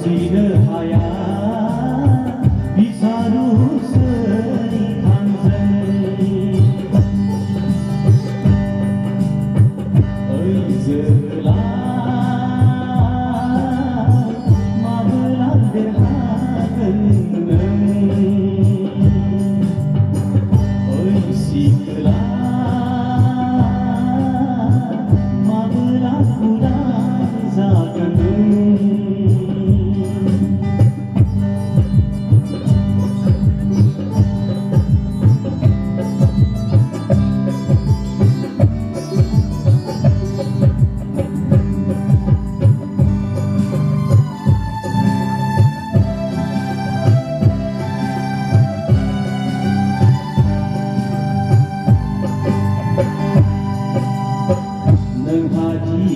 siderhaya bisaru seri tangzai oi zela mabelan derhagen oi sikela mabelan kudan zagen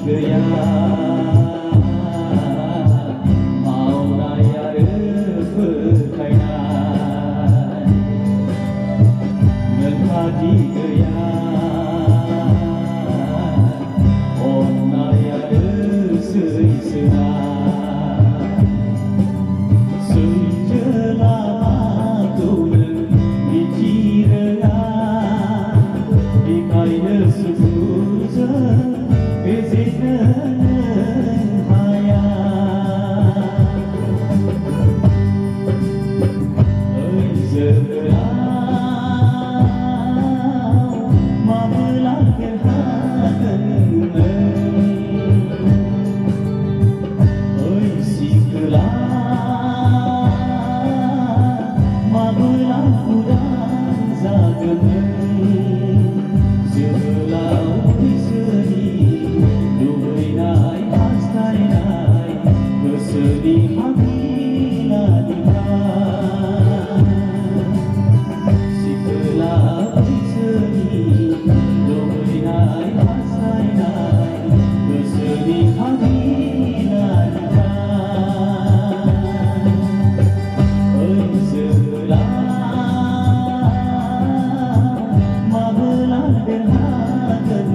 gaya maunai आरो फोथायनाय नोंहादि गैया अननाय आरो सैसोनाय सैथो लामाखौ नों मिथिरोङा बेखायनो सुखुजों बेजेनो हाया ओइ जोहोलाव माबोला देरहागोन नों ओइ सिखोला माबोला उदां जागोन नों जोहोलाव बिसोरनि लुबैनाय हास्थायनाय गोसोनि हाबिलानिफ्राय सिखोला बिसोरनि लुबैनाय हास्थायनाय गोसोनि हाबिलानिफ्राय ओइ जोहोलाव माबोला देरहागोन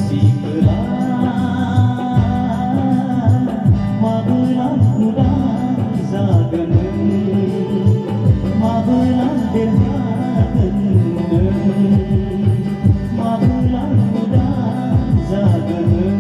सिखोला माबोला उदां जागोन माबोला देरहागोन माबोला उदां जागोन